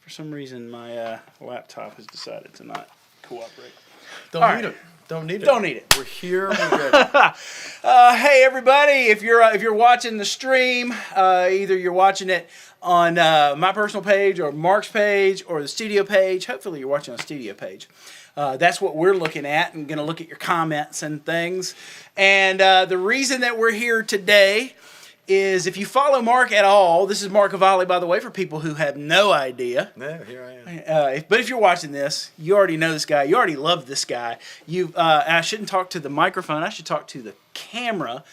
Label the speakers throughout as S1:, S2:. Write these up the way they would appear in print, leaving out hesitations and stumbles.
S1: For some reason, my laptop has decided to not cooperate.
S2: Don't need it. Don't need it.
S1: Don't need it.
S2: We're here. We're ready.
S1: Hey everybody! If you're watching the stream, either you're watching it on my personal page or Mark's page or the studio page. Hopefully, you're watching on the studio page. That's what we're looking at, and going to look at your comments and things. And the reason that we're here today is if you follow Mark at all, this is Mark Kovaly, by the way, for people who have no idea.
S2: Yeah, here I am.
S1: But if you're watching this, you already know this guy. You already love this guy. I shouldn't talk to the microphone. I should talk to the camera.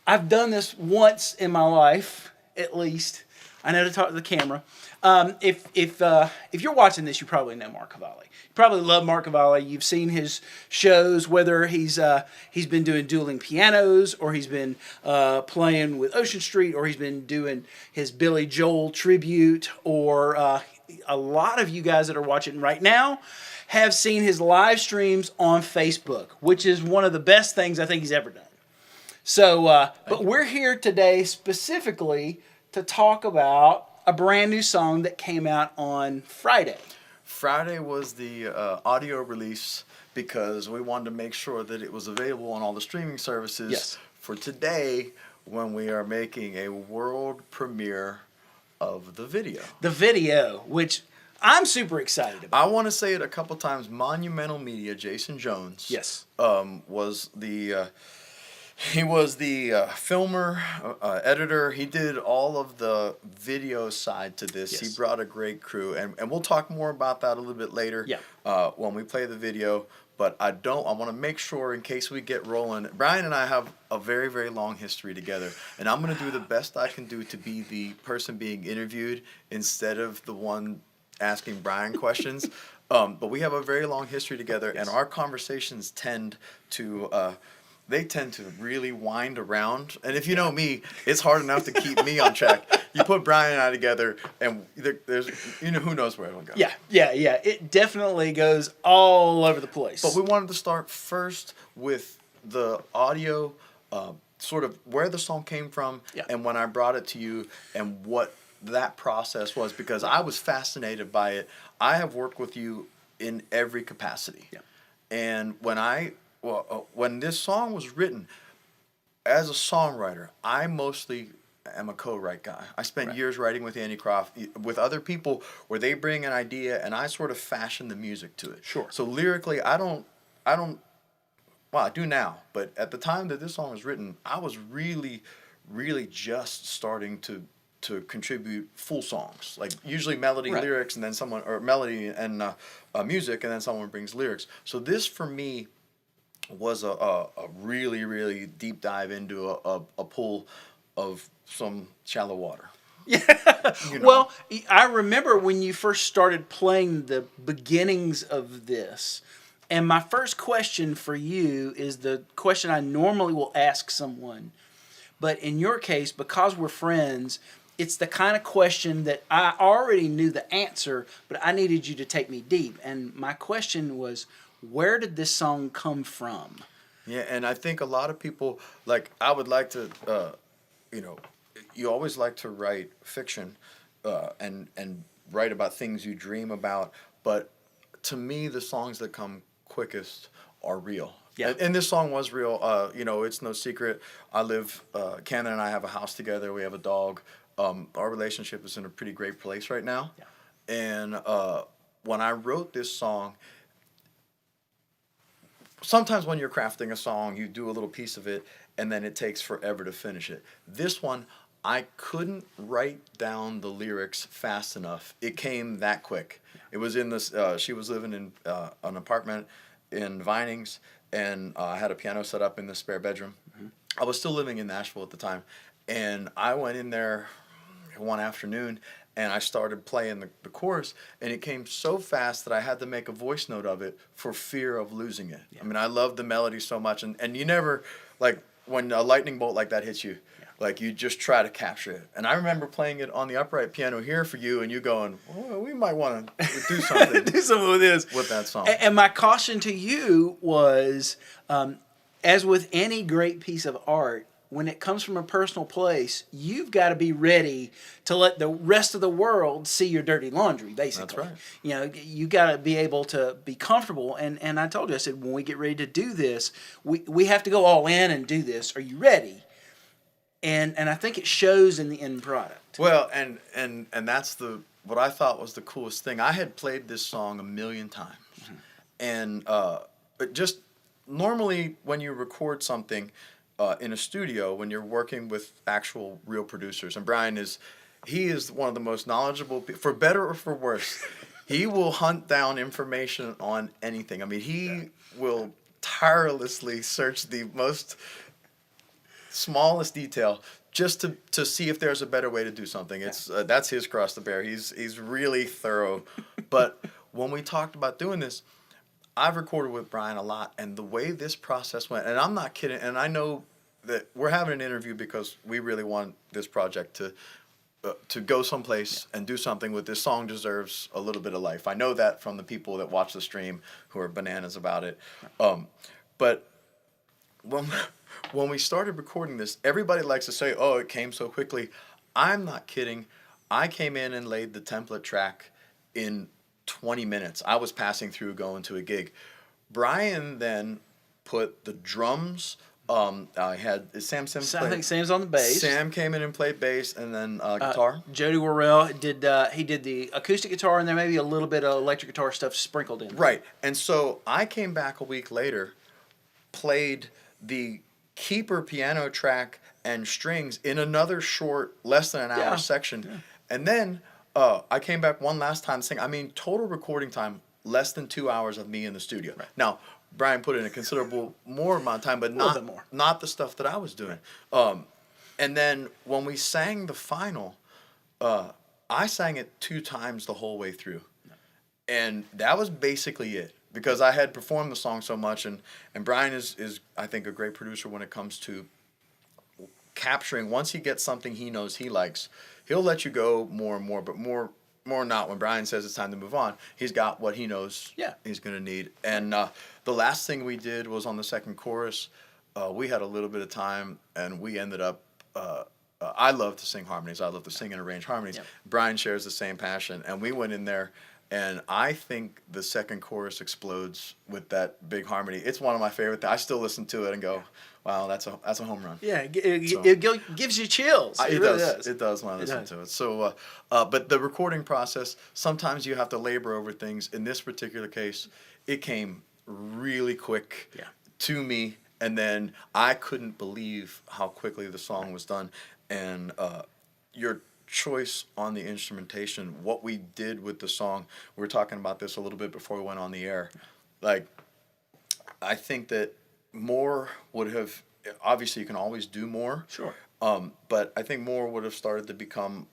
S1: I've done this once in my life, at least. I know to talk to the camera. If you're watching this, you probably know Mark Kovaly. You probably love Mark Kovaly. You've seen his shows, whether he's been doing dueling pianos, or he's been playing with Ocean Street, or he's been doing his Billy Joel tribute, or a lot of you guys that are watching right now have seen his live streams on Facebook, which is one of the best things I think he's ever done. So, but we're here today specifically to talk about a brand new song that came out on Friday.
S2: Friday was the audio release because we wanted to make sure that it was available on all the streaming services for today when we are making a world premiere of the video. The
S1: video, which I'm super excited about.
S2: I want to say it a couple times. Monumental Media, Jason Jones, was the... He was the filmer, editor. He did all of the video side to this. Yes. He brought a great crew, and we'll talk more about that a little bit later when we play the video. But I want to make sure, in case we get rolling, Brian and I have a very, very long history together, and I'm going to do the best I can do to be the person being interviewed instead of the one asking Brian questions. But we have a very long history together, and our conversations tend to... they tend to really wind around. And if you know me, it's hard enough to keep me on track. You put Brian and I together, and there's who knows where it'll go.
S1: Yeah. It definitely goes all over the place.
S2: But we wanted to start first with the audio, sort of where the song came from, and when I brought it to you, and what that process was, because I was fascinated by it. I have worked with you in every capacity. Yeah. And when this song was written, as a songwriter, I mostly am a co-write guy. I spent years writing with Andy Croft, with other people, where they bring an idea and I sort of fashion the music to it. Sure. So lyrically, I do now, but at the time that this song was written, I was really, really just starting to contribute full songs, like usually melody, lyrics, and then someone, or melody and music, and then someone brings lyrics. So this for me was a really, really deep dive into a pool of some shallow water.
S1: Yeah. Well, I remember when you first started playing the beginnings of this, and my first question for you is the question I normally will ask someone. But in your case, because we're friends, it's the kind of question that I already knew the answer, but I needed you to take me deep. And my question was, where did this song come from?
S2: Yeah, and I think a lot of people, like, I would like to, you always like to write fiction and write about things you dream about, but to me, the songs that come quickest are real. Yeah. And this song was real. It's no secret. Cannon and I have a house together. We have a dog. Our relationship is in a pretty great place right now. Yeah. And when I wrote this song, sometimes when you're crafting a song, you do a little piece of it, and then it takes forever to finish it. This one, I couldn't write down the lyrics fast enough. It came that quick. It was in this, she was living in an apartment in Vinings, and I had a piano set up in the spare bedroom. Mm-hmm. I was still living in Nashville at the time, and I went in there one afternoon, and I started playing the chorus, and it came so fast that I had to make a voice note of it for fear of losing it. Yeah. I mean, I love the melody so much, and you never, like, when a lightning bolt like that hits you, like, you just try to capture it. And I remember playing it on the upright piano here for you, and you going, oh, we might want to do something.
S1: Do something with this.
S2: With that song.
S1: And my caution to you was, as with any great piece of art, when it comes from a personal place, you've got to be ready to let the rest of the world see your dirty laundry, basically.
S2: That's right.
S1: You know, you got to be able to be comfortable. And I told you, I said, when we get ready to do this, we have to go all in and do this. Are you ready? And I think it shows in the end product.
S2: Well, and that's what I thought was the coolest thing. I had played this song a million times. Mm-hmm. And but just normally when you record something in a studio, when you're working with actual real producers, and Brian is one of the most knowledgeable, for better or for worse, he will hunt down information on anything. I mean, he will tirelessly search the most smallest detail just to see if there's a better way to do something. It's that's his cross to bear. He's really thorough. But when we talked about doing this, I've recorded with Brian a lot, and the way this process went, and I'm not kidding, and I know that we're having an interview because we really want this project to go someplace and do something with this song. Deserves a little bit of life. I know that from the people that watch the stream who are bananas about it. But when we started recording this, everybody likes to say, oh, it came so quickly. I'm not kidding. I came in and laid the template track in 20 minutes. I was passing through going to a gig. Brian then put the drums. I had I think
S1: Sam's on the bass.
S2: Sam came in and played bass, and then guitar.
S1: Jody Worrell did the acoustic guitar, and there may be a little bit of electric guitar stuff sprinkled in.
S2: Right, and so I came back a week later, played the keeper piano track and strings in another short, less than an hour section, and then I came back one last time saying, I mean, total recording time less than 2 hours of me in the studio. Right. Now, Brian put in a considerable more amount of time, but not the stuff that I was doing. And then when we sang the final, I sang it 2 times the whole way through. And that was basically it, because I had performed the song so much, and Brian is I think a great producer when it comes to capturing. Once he gets something he knows he likes, he'll let you go more and more, but more not. When Brian says it's time to move on, he's got what he knows he's going to need. And the last thing we did was on the second chorus. We had a little bit of time, and we ended up, I love to sing harmonies. I love to sing and arrange harmonies. Yep. Brian shares the same passion, and we went in there, and I think the second chorus explodes with that big harmony. It's one of my favorite things. I still listen to it and go, wow, that's a home run.
S1: Yeah, it gives you chills.
S2: It really does. It does when I listen to it. So, but the recording process, sometimes you have to labor over things. In this particular case, it came really quick to me, and then I couldn't believe how quickly the song was done. And your choice on the instrumentation, what we did with the song, we were talking about this a little bit before we went on the air. Like, I think that more would have, obviously you can always do more. Sure. But I think more would have started to become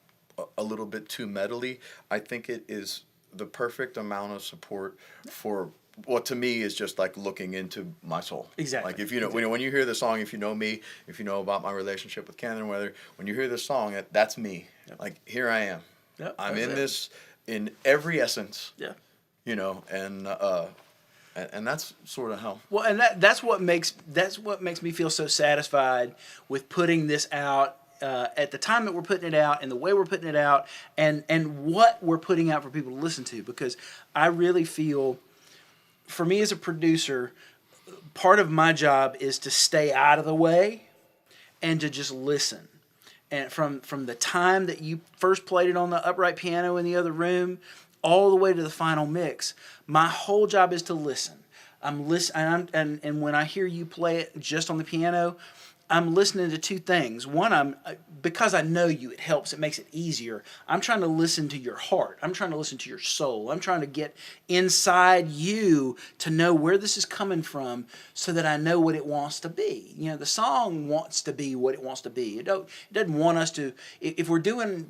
S2: a little bit too metally. I think it is the perfect amount of support for what to me is just like looking into my soul. Exactly. Like if you know, when you hear the song, if you know me, if you know about my relationship with Camden Weather, when you hear this song, that's me. Yep. Like here I am. Yep, I'm in this in every essence. Yeah. You know, and that's sort of how. Well, and
S1: that's what makes me feel so satisfied with putting this out at the time that we're putting it out and the way we're putting it out and what we're putting out for people to listen to, because I really feel, for me as a producer, part of my job is to stay out of the way and to just listen. And from the time that you first played it on the upright piano in the other room all the way to the final mix, my whole job is to listen. I'm listening, and when I hear you play it just on the piano, I'm listening to 2 things. One, because I know you, it helps. It makes it easier. I'm trying to listen to your heart. I'm trying to listen to your soul. I'm trying to get inside you to know where this is coming from, so that I know what it wants to be. You know, the song wants to be what it wants to be. It doesn't want us to. If we're doing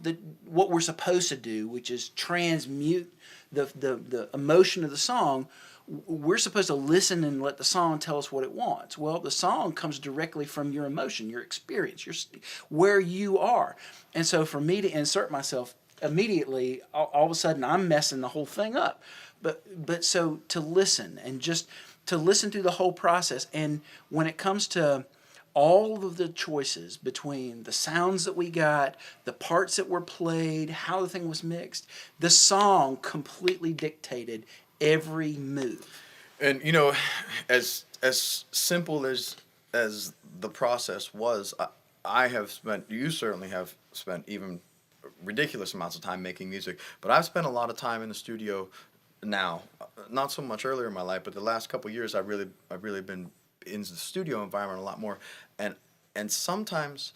S1: what we're supposed to do, which is transmute the emotion of the song, we're supposed to listen and let the song tell us what it wants. Well, the song comes directly from your emotion, your experience, where you are. And so for me to insert myself immediately, all of a sudden I'm messing the whole thing up. But so to listen and just to listen through the whole process. And when it comes to all of the choices between the sounds that we got, the parts that were played, how the thing was mixed, the song completely dictated every move.
S2: And as simple as the process was, I have spent, you certainly have spent even ridiculous amounts of time making music, but I've spent a lot of time in the studio now. Not so much earlier in my life, but the last couple of years I've really been in the studio environment a lot more, and sometimes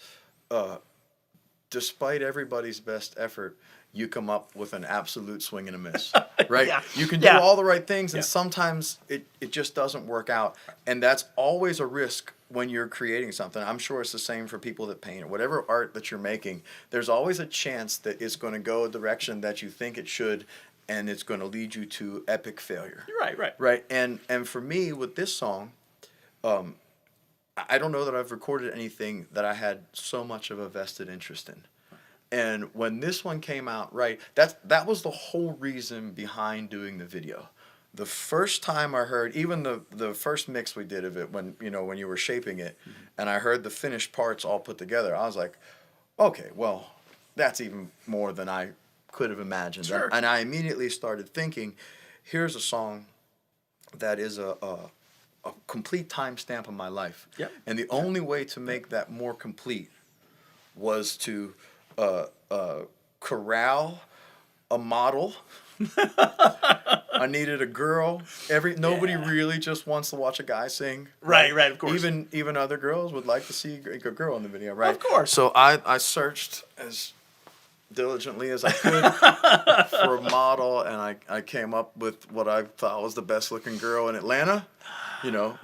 S2: despite everybody's best effort, you come up with an absolute swing and a miss, right?
S1: Yeah.
S2: You can do all the right things, and sometimes it just doesn't work out. And that's always a risk when you're creating something. I'm sure it's the same for people that paint or whatever art that you're making. There's always a chance that it's going to go a direction that you think it should, and it's going to lead you to epic failure. Right. And for me, with this song, I don't know that I've recorded anything that I had so much of a vested interest in. And when this one came out, that was the whole reason behind doing the video. The first time I heard, even the first mix we did of it, when you were shaping it, and I heard the finished parts all put together, I was like, okay, well, that's even more than I could have imagined.
S1: Sure.
S2: And I immediately started thinking, here's a song that is a complete timestamp of my life.
S1: Yep.
S2: And the only way to make that more complete was to corral a model. I needed a girl. Nobody really just wants to watch a guy sing.
S1: Right, of course.
S2: Even other girls would like to see a girl in the video, right?
S1: Of course.
S2: So I searched as diligently as I could for a model, and I came up with what I thought was the best looking girl in Atlanta.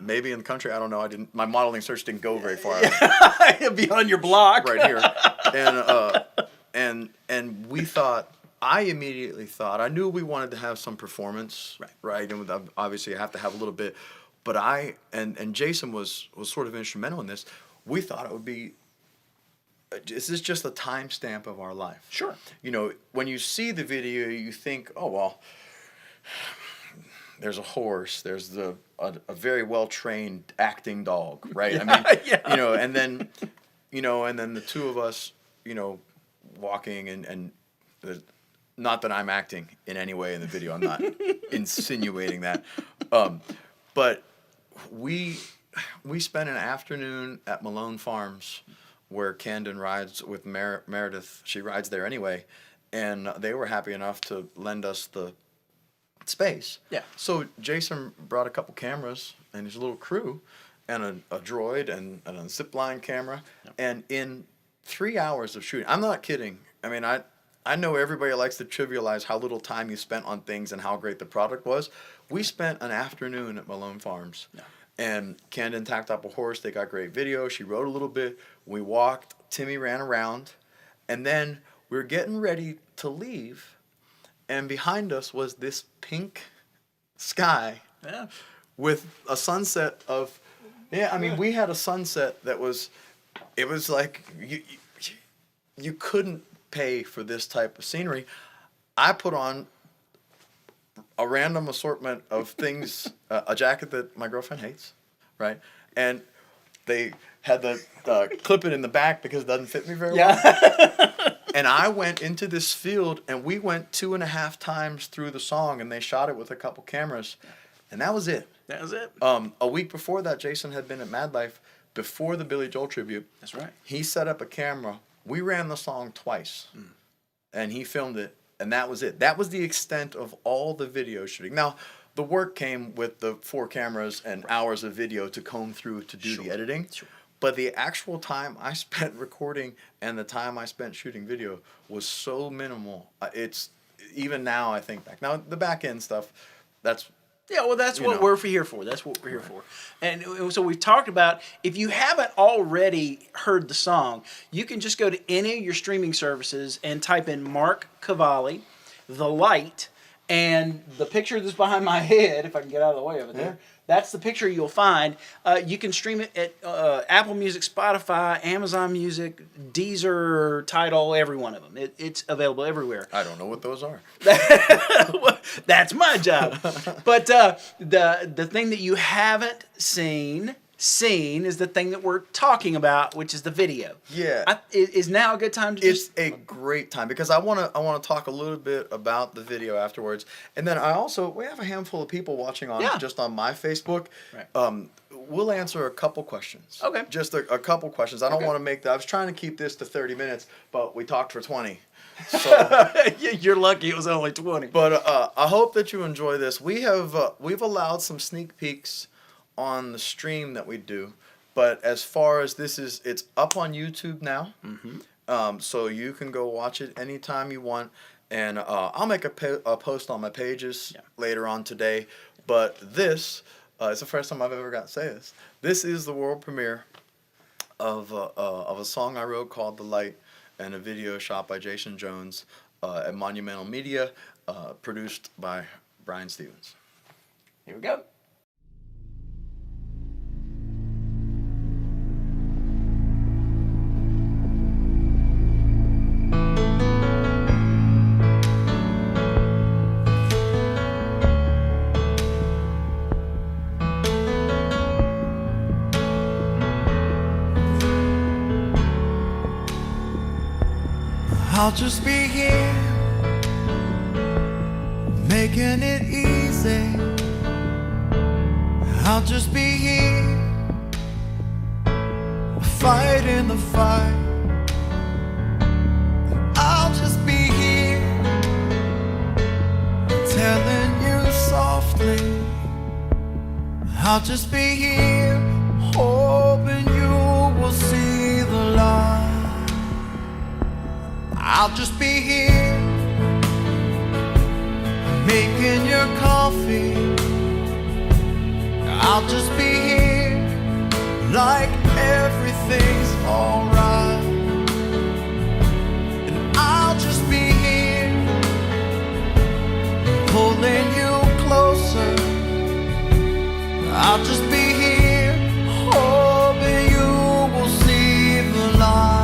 S2: Maybe in the country, I don't know. My modeling search didn't go very far.
S1: Beyond your block.
S2: Right here. And we thought, I immediately thought, I knew we wanted to have some performance, right? And obviously I have to have a little bit, but and Jason was sort of instrumental in this. We thought it would be, this is just a timestamp of our life.
S1: Sure.
S2: When you see the video, you think, oh, well, there's a horse, there's a very well-trained acting dog, right? I mean, and then the two of us, walking and not that I'm acting in any way in the video. I'm not insinuating that. But we spent an afternoon at Malone Farms where Camden rides with Meredith. She rides there anyway. And they were happy enough to lend us the space. Yeah. So Jason brought a couple cameras and his little crew and a droid and a zipline camera. Yep. And in 3 hours of shooting, I'm not kidding. I mean, I know everybody likes to trivialize how little time you spent on things and how great the product was. We spent an afternoon at Malone Farms. Yeah. And Camden tacked up a horse. They got great video. She rode a little bit. We walked. Timmy ran around. And then we were getting ready to leave. And behind us was this pink sky with a sunset of... we had a sunset that was... It was like you couldn't pay for this type of scenery. I put on a random assortment of things, a jacket that my girlfriend hates, right? And they had the clip it in the back because it doesn't fit me very well. And I went into this field, and we went 2.5 times through the song, and they shot it with a couple cameras, and that was it.
S1: That was it.
S2: A week before that, Jason had been at Mad Life before the Billy Joel tribute.
S1: That's right.
S2: He set up a camera. We ran the song twice, and he filmed it, and that was it. That was the extent of all the video shooting. Now, the work came with the 4 cameras and hours of video to comb through to do the editing. Sure. But the actual time I spent recording and the time I spent shooting video was so minimal. It's even now I think back. Now, the back end stuff, that's...
S1: Yeah, well, that's what we're here for. That's what we're here for. And so we've talked about, if you haven't already heard the song, you can just go to any of your streaming services and type in Mark Kovaly, The Light, and the picture that's behind my head, if I can get out of the way of it there, that's the picture you'll find. You can stream it at Apple Music, Spotify, Amazon Music, Deezer, Tidal, every one of them. It's available everywhere.
S2: I don't know what those are.
S1: That's my job. But the thing that you haven't seen scene is the thing that we're talking about, which is the video.
S2: Yeah.
S1: Is now a good time to
S2: It's a great time because I want to talk a little bit about the video afterwards. And then we have a handful of people watching just on my Facebook.
S1: Right.
S2: We'll answer a couple questions.
S1: Okay.
S2: Just a couple questions. I don't want to make that. I was trying to keep this to 30 minutes, but we talked for 20. So
S1: you're lucky it was only 20.
S2: But I hope that you enjoy this. We've allowed some sneak peeks on the stream that we do, but as far as it's up on YouTube now. Mm-hmm. So you can go watch it anytime you want, and I'll make a post on my pages later on today. But this it's the first time I've ever got to say this. This is the world premiere of a song I wrote called "The Light," and a video shot by Jason Jones at Monumental Media, produced by Brian Stephens.
S1: Here we go.
S3: I'll just be here, making it easy. I'll just be here, fighting the fight. I'll just be here, telling you softly. I'll just be here, hoping you will see the light. I'll just be here, making your coffee. I'll just be here, like everything's alright. And I'll just be here, pulling you closer. I'll just be here, hoping you will see the light.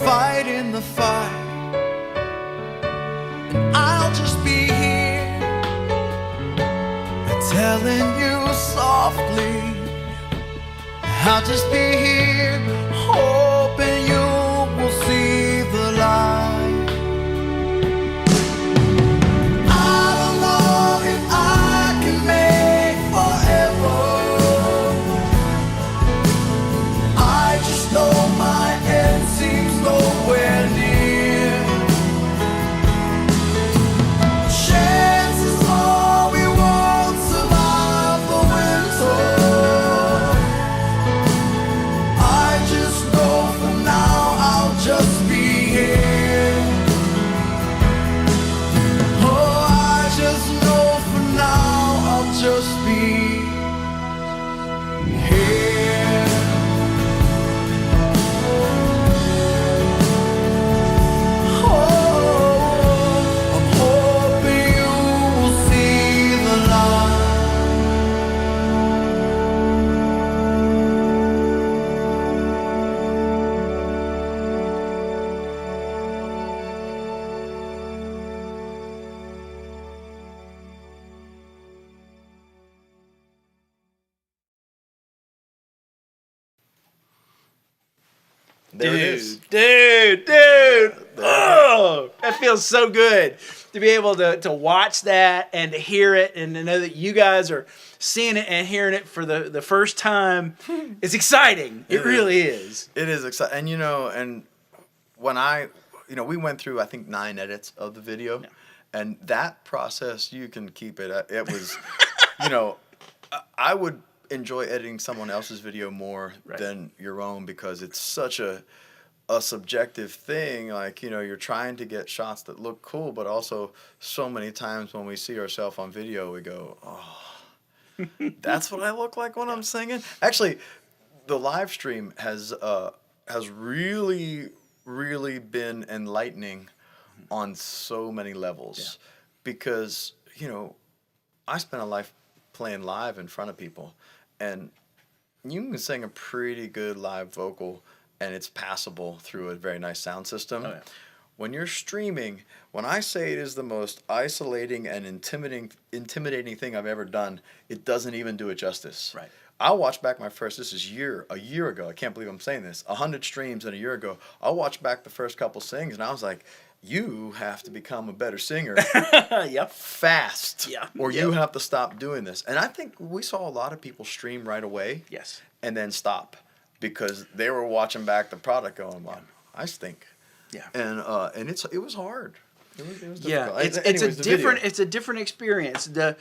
S3: Fighting the fight, and I'll just be here, telling you softly. I'll just be here, hoping you will see the light. I don't know if I can make forever. I just know my end seems nowhere near. Chances are we won't survive the winter. I just know
S2: There it is.
S1: Dude. Oh, that feels so good to be able to watch that and to hear it and to know that you guys are seeing it and hearing it for the first time. It's exciting. It really is.
S2: It is exciting. And, and when we went through, I think, 9 edits of the video. Yeah. And that process, you can keep it. It was, I would enjoy editing someone else's video more than your own because it's such a subjective thing. Like, you're trying to get shots that look cool, but also so many times when we see ourselves on video, we go, oh, that's what I look like when I'm singing. Actually, the live stream has really, really been enlightening on so many levels because, I spent a life playing live in front of people, and you can sing a pretty good live vocal and it's passable through a very nice sound system. Oh, yeah. When you're streaming, when I say it is the most isolating and intimidating thing I've ever done, it doesn't even do it justice.
S1: Right.
S2: I'll watch back this is a year ago. I can't believe I'm saying this. 100 streams and a year ago. I'll watch back the first couple sings and I was like, you have to become a better singer fast. Yeah. Or you have to stop doing this. And I think we saw a lot of people stream right away.
S1: Yes.
S2: And then stop because they were watching back the product going, well, I stink.
S1: Yeah.
S2: And it was hard. It was difficult.
S1: Yeah. It's a different experience to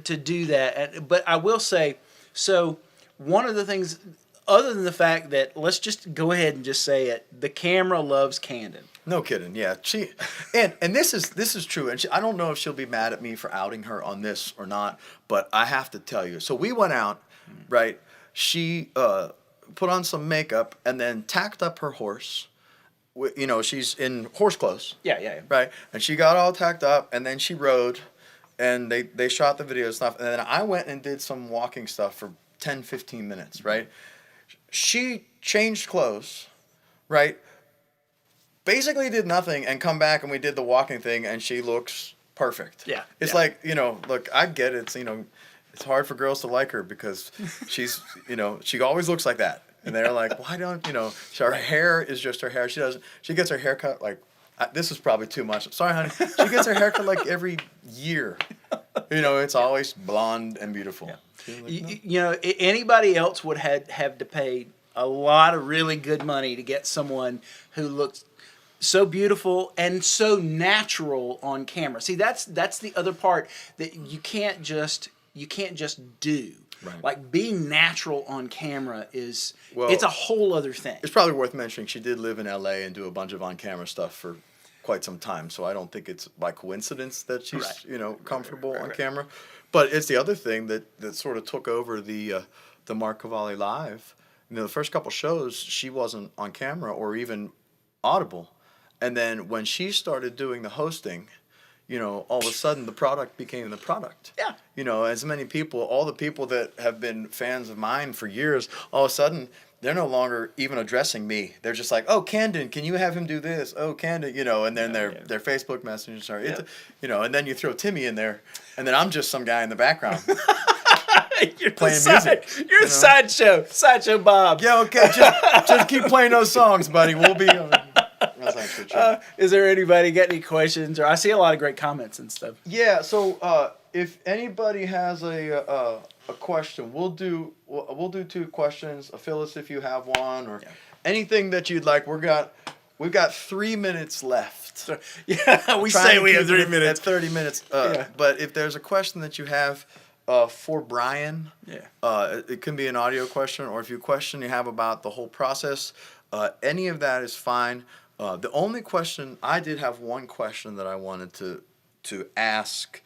S1: do that. But I will say, so one of the things, other than the fact that, let's just go ahead and just say it, the camera loves Candon.
S2: No kidding, yeah. And this is true. And I don't know if she'll be mad at me for outing her on this or not, but I have to tell you. So we went out, right? She put on some makeup and then tacked up her horse. She's in horse clothes.
S1: Yeah.
S2: Right, and she got all tacked up, and then she rode, and they shot the video stuff, and then I went and did some walking stuff for 10, 15 minutes. Right, she changed clothes, right. Basically did nothing and come back and we did the walking thing and she looks perfect. Yeah. It's like, look, I get it. It's hard for girls to like her because she's, she always looks like that. And they're like, why don't, her hair is just her hair. She gets her hair cut like, this is probably too much. Sorry, honey. She gets her hair cut like every year. It's always blonde and beautiful. Yeah.
S1: Like, no. Anybody else would have to pay a lot of really good money to get someone who looks so beautiful and so natural on camera. See, that's the other part that you can't just do. Right. Like being natural on camera it's a whole other thing.
S2: It's probably worth mentioning she did live in LA and do a bunch of on-camera stuff for quite some time. So I don't think it's by coincidence that she's comfortable on camera. But it's the other thing that sort of took over the Mark Kovaly Live. The first couple shows she wasn't on camera or even audible. And then when she started doing the hosting, all of a sudden the product became the product. Yeah. As many people, all the people that have been fans of mine for years, all of a sudden they're no longer even addressing me. They're just like, oh, Candon, can you have him do this? Oh, Candon, and then their Facebook messages are, and then you throw Timmy in there, and then I'm just some guy in the background.
S1: You're playing music. You're a sideshow Bob.
S2: Yeah, okay, just keep playing those songs, buddy. We'll be... That's actually true.
S1: Is there anybody got any questions? Or I see a lot of great comments and stuff.
S2: Yeah. So if anybody has a question, we'll do 2 questions. Phyllis, if you have one, or anything that you'd like. We've got 3 minutes left.
S1: Yeah, we say we have 3 minutes.
S2: At 30 minutes. But if there's a question that you have for Brian, it can be an audio question, or if you question you have about the whole process, any of that is fine. The only question, I did have one question that I wanted to ask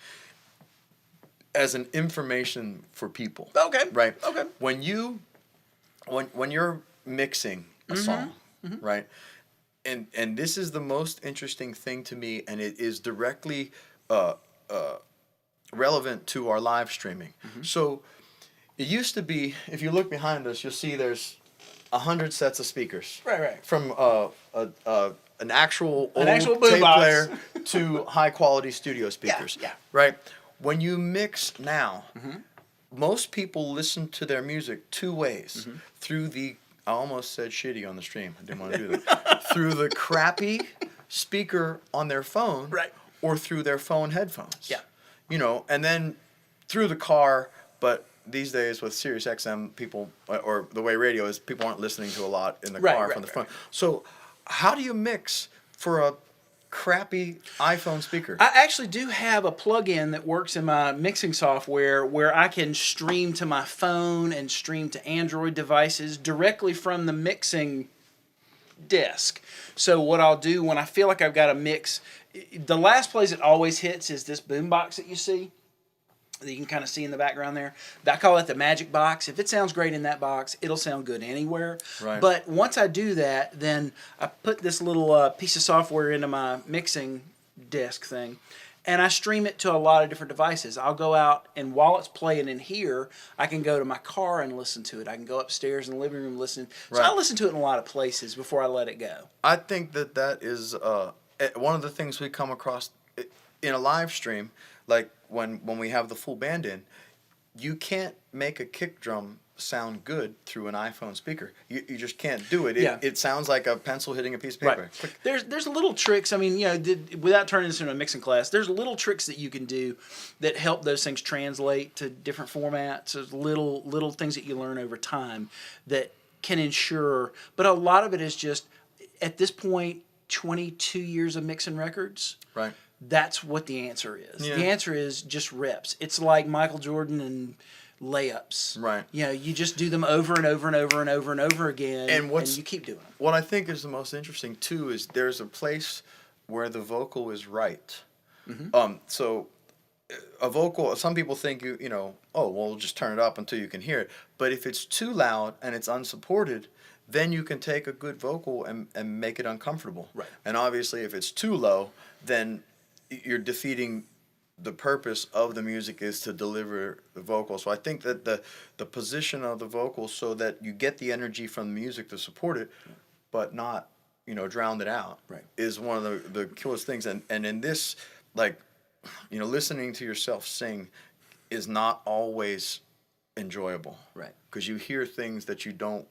S2: as an information for people.
S1: Okay.
S2: Right?
S1: Okay.
S2: When you're mixing a song, right? And this is the most interesting thing to me, and it is directly relevant to our live streaming. So it used to be, if you look behind us, you'll see there's 100 sets of speakers.
S1: Right.
S2: From an actual old
S1: tape
S2: player to high quality studio speakers.
S1: Yeah.
S2: Right? When you mix now, most people listen to their music 2 ways. Through the I almost said shitty on the stream. I didn't want to do that. Through the crappy speaker on their phone,
S1: Right.
S2: or through their phone headphones.
S1: Yeah.
S2: You know, and then through the car, but these days with Sirius XM, people, or the way radio is, people aren't listening to a lot in the car from the phone. So how do you mix for a crappy iPhone speaker?
S1: I actually do have a plug-in that works in my mixing software where I can stream to my phone and stream to Android devices directly from the mixing desk. So what I'll do when I feel like I've got a mix, the last place it always hits is this boombox that you see, that you can kind of see in the background there. I call it the magic box. If it sounds great in that box, it'll sound good anywhere.
S2: Right.
S1: But once I do that, then I put this little piece of software into my mixing desk thing, and I stream it to a lot of different devices. I'll go out, and while it's playing in here, I can go to my car and listen to it. I can go upstairs in the living room and listen. So I listen to it in a lot of places before I let it go.
S2: I think that is one of the things we come across in a live stream, like when we have the full band in. You can't make a kick drum sound good through an iPhone speaker. You just can't do it. It sounds like a pencil hitting a piece of paper.
S1: Right. There's little tricks. I mean, you know, without turning this into a mixing class, there's little tricks that you can do that help those things translate to different formats. There's little things that you learn over time that can ensure. But a lot of it is just, at this point, 22 years of mixing records.
S2: Right.
S1: That's what the answer is.
S2: Yeah.
S1: The answer is just reps. It's like Michael Jordan and layups.
S2: Right.
S1: You know, you just do them over and over and over and over and over again, and you keep doing them.
S2: What I think is the most interesting too is there's a place where the vocal is right. Mm-hmm. So a vocal, some people think you know, oh well, just turn it up until you can hear it. But if it's too loud and it's unsupported, then you can take a good vocal and make it uncomfortable.
S1: Right.
S2: And obviously, if it's too low, then you're defeating the purpose of the music is to deliver the vocal. So I think that the position of the vocal so that you get the energy from the music to support it, but not, you know, drown it out, is one of the coolest things. And in this, like, you know, listening to yourself sing is not always enjoyable.
S1: Right.
S2: Because you hear things that you don't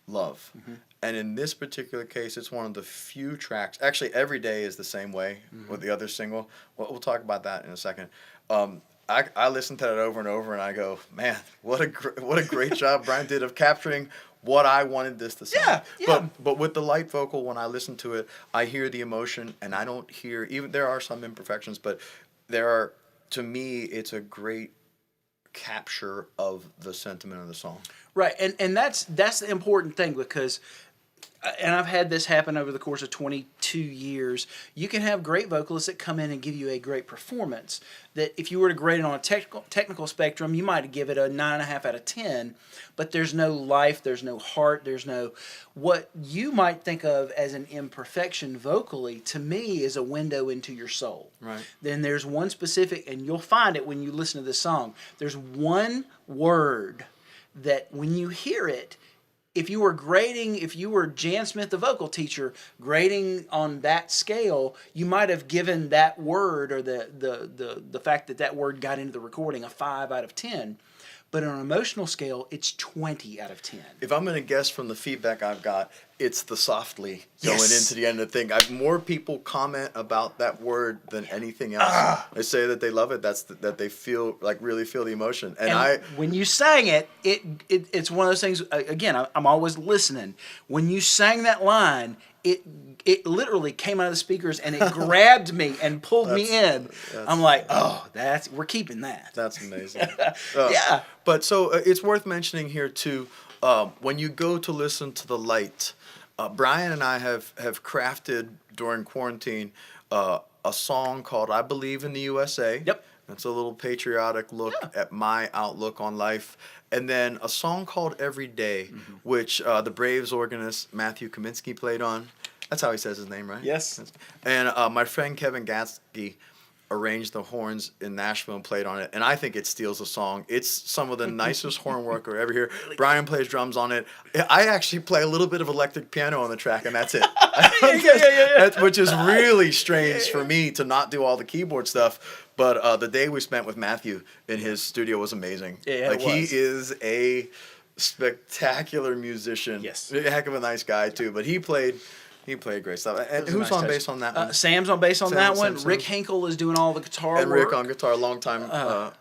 S2: love. Mm-hmm. And in this particular case, it's one of the few tracks. Actually, Every Day is the same way with the other single. We'll talk about that in a second. I listen to that over and over, and I go, man, what a great job Brian did of capturing what I wanted this to sound.
S1: Yeah.
S2: But with the light vocal, when I listen to it, I hear the emotion, and I don't hear, even there are some imperfections, but to me, it's a great capture of the sentiment of the song.
S1: Right, and that's the important thing, because, and I've had this happen over the course of 22 years, you can have great vocalists that come in and give you a great performance that if you were to grade it on a technical spectrum, you might give it a 9.5 out of 10, but there's no life, there's no heart, there's no, what you might think of as an imperfection vocally, to me, is a window into your soul.
S2: Right.
S1: Then there's one specific, and you'll find it when you listen to this song, there's one word that when you hear it, if you were Jan Smith, the vocal teacher, grading on that scale, you might have given that word, or the fact that word got into the recording, a 5 out of 10. But on an emotional scale, it's 20 out of 10.
S2: If I'm going to guess from the feedback I've got, it's the softly going into the end of the thing. More people comment about that word than anything else. They say that they love it. That they feel, like, really feel the emotion. And
S1: when you sang it, it's one of those things. Again, I'm always listening. When you sang that line, it literally came out of the speakers and it grabbed me and pulled me in. I'm like, we're keeping that.
S2: That's amazing.
S1: Yeah.
S2: But so it's worth mentioning here too, when you go to listen to the light, Brian and I have crafted during quarantine a song called "I Believe in the USA."
S1: Yep.
S2: It's a little patriotic look at my outlook on life. And then a song called "Every Day," which the Braves organist Matthew Kaminsky played on. That's how he says his name, right?
S1: Yes.
S2: And my friend Kevin Gatsky arranged the horns in Nashville and played on it. And I think it steals the song. It's some of the nicest horn work I ever hear. Brian plays drums on it. I actually play a little bit of electric piano on the track, and that's it. Which is really strange for me to not do all the keyboard stuff. But the day we spent with Matthew in his studio was amazing.
S1: Yeah,
S2: like, he is a spectacular musician.
S1: Yes.
S2: A heck of a nice guy too. But he played great stuff. And who's
S1: nice
S2: on
S1: touch.
S2: bass on that one?
S1: Sam's on bass on that one.
S2: Sam.
S1: Rick Hinkle is doing all the guitar
S2: And
S1: work.
S2: Rick on guitar, long time.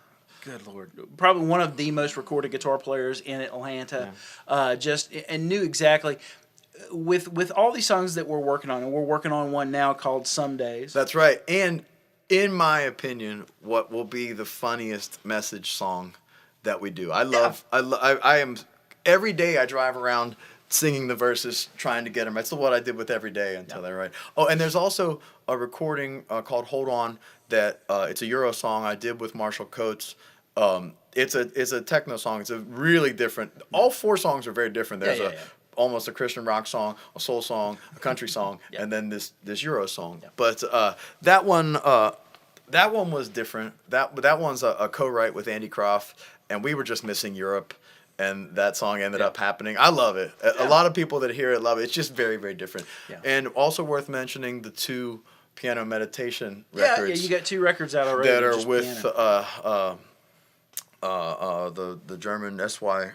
S1: Good Lord. Probably one of the most recorded guitar players in Atlanta. And knew exactly. With all these songs that we're working on, and we're working on one now called Some Days.
S2: That's right. And in my opinion, what will be the funniest message song that we do. I am, every day I drive around singing the verses, trying to get them. That's what I did with Every Day until they're right. Oh, and there's also a recording called Hold On that it's a Euro song I did with Marshall Coates. It's a techno song. It's a really different. All 4 songs are very different. There's almost a Christian rock song, a soul song, a country song, and then this Euro song. But that one was different. That one's a co-write with Andy Croft, and we were just missing Europe. And that song ended up happening. I love it. A lot of people that hear it love it. It's just very, very different. Yeah. And also worth mentioning the 2 piano meditation records.
S1: Yeah, you got 2 records out already.
S2: That are with the German SY.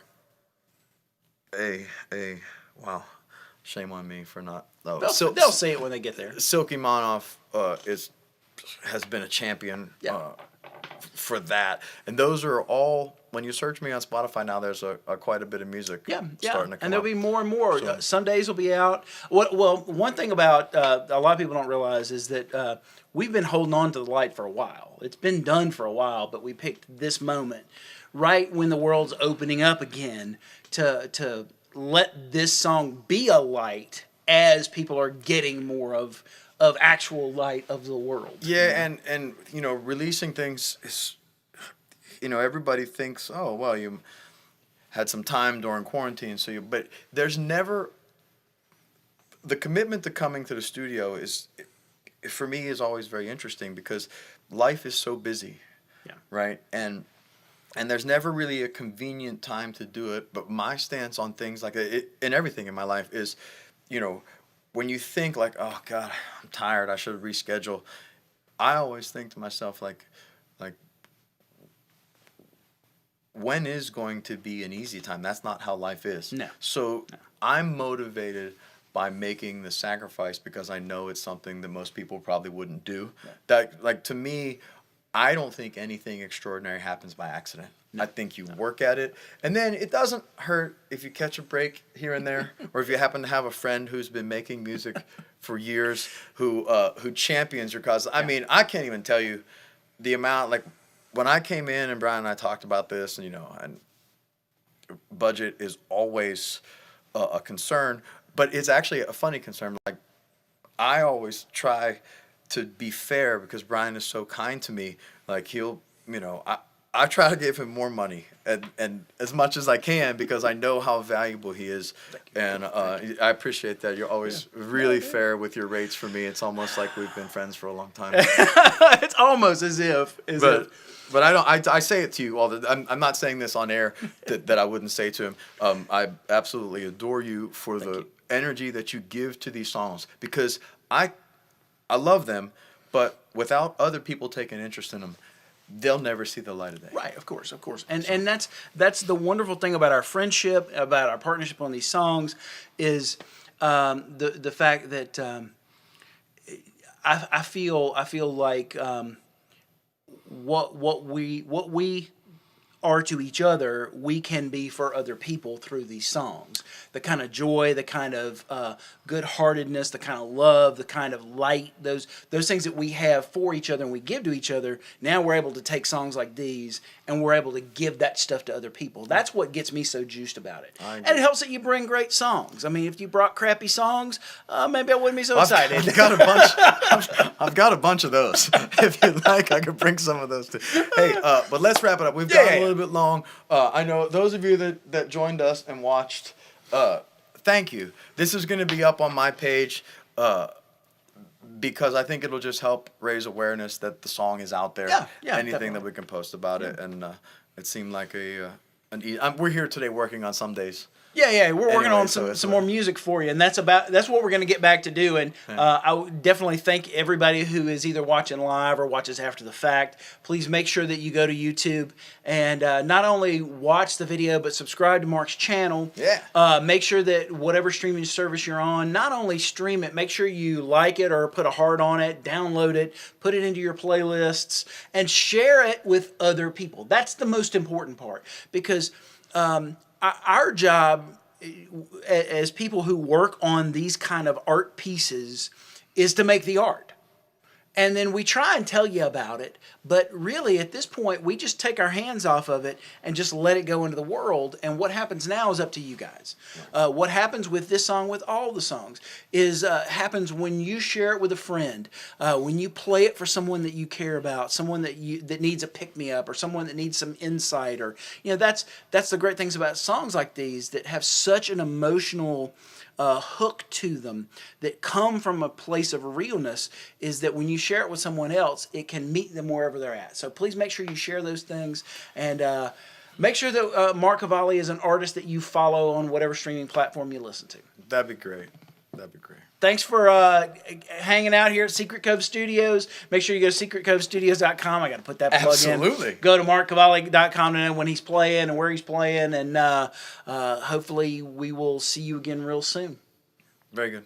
S2: Wow, shame on me for not.
S1: Oh, they'll say it when they get there.
S2: Silky Manoff has been a champion for that, and those are all. When you search me on Spotify now, there's quite a bit of music. Starting to come
S1: and there'll be more and more.
S2: So.
S1: Some days will be out. Well, one thing about a lot of people don't realize is that we've been holding on to the light for a while. It's been done for a while, but we picked this moment, right when the world's opening up again, to let this song be a light as people are getting more of actual light of the world.
S2: Yeah, and releasing things is. Everybody thinks, oh, well, you had some time during quarantine, but there's never the commitment to coming to the studio is, for me, is always very interesting because life is so busy, right? And there's never really a convenient time to do it. But my stance on things like it and everything in my life is, when you think like, oh God, I'm tired, I should reschedule. I always think to myself like. When is going to be an easy time? That's not how life is.
S1: No.
S2: So I'm motivated by making the sacrifice because I know it's something that most people probably wouldn't do. Yeah. That, like, to me, I don't think anything extraordinary happens by accident. No. I think you work at it, and then it doesn't hurt if you catch a break here and there, or if you happen to have a friend who's been making music for years who champions your cause. I mean, I can't even tell you the amount, like, when I came in and Brian and I talked about this, and and budget is always a concern, but it's actually a funny concern. Like, I always try to be fair because Brian is so kind to me. Like, he'll, I try to give him more money and as much as I can because I know how valuable he is. And I appreciate that. You're always really fair with your rates for me. It's almost like we've been friends for a long time.
S1: It's almost as if.
S2: But I don't. I say it to you all the. I'm not saying this on air that I wouldn't say to him. I absolutely adore you for the energy that you give to these songs because I love them, but without other people taking interest in them, they'll never see the light of day.
S1: Right, of course. And that's the wonderful thing about our friendship, about our partnership on these songs, is the fact that I feel like. What we are to each other, we can be for other people through these songs. The kind of joy, the kind of good-heartedness, the kind of love, the kind of light, those things that we have for each other and we give to each other, now we're able to take songs like these and we're able to give that stuff to other people. That's what gets me so juiced about it. And it helps that you bring great songs. I mean, if you brought crappy songs, maybe I wouldn't be so excited.
S2: I've got a bunch of those. If you'd like, I could bring some of those too. Hey, but let's wrap it up. We've gone a little bit long. I know those of you that joined us and watched, thank you. This is going to be up on my page because I think it'll just help raise awareness that the song is out there. Anything
S1: definitely.
S2: that we can post about it. And it seemed like we're here today working on Some Days.
S1: Yeah, we're working
S2: Anyway,
S1: on
S2: so
S1: some more music for you, and that's what we're going to get back to do. And I would definitely thank everybody who is either watching live or watches after the fact. Please make sure that you go to YouTube and not only watch the video but subscribe to Mark's channel.
S2: Yeah.
S1: Make sure that whatever streaming service you're on, not only stream it, make sure you like it or put a heart on it, download it, put it into your playlists, and share it with other people. That's the most important part, because our job as people who work on these kind of art pieces is to make the art. And then we try and tell you about it, but really at this point we just take our hands off of it and just let it go into the world. And what happens now is up to you guys. What happens with this song, with all the songs, is happens when you share it with a friend, when you play it for someone that you care about, someone that needs a pick-me-up, or someone that needs some insight, or that's the great things about songs like these that have such an emotional hook to them, that come from a place of realness, is that when you share it with someone else, it can meet them wherever they're at. So please make sure you share those things, and make sure that Mark Kovaly is an artist that you follow on whatever streaming platform you listen to.
S2: That'd be great.
S1: Thanks for hanging out here at Secret Cove Studios. Make sure you go to secretcovestudios.com. I got to put that plug in.
S2: Absolutely.
S1: Go to markkovaly.com to know when he's playing and where he's playing, and hopefully we will see you again real soon.
S2: Very good.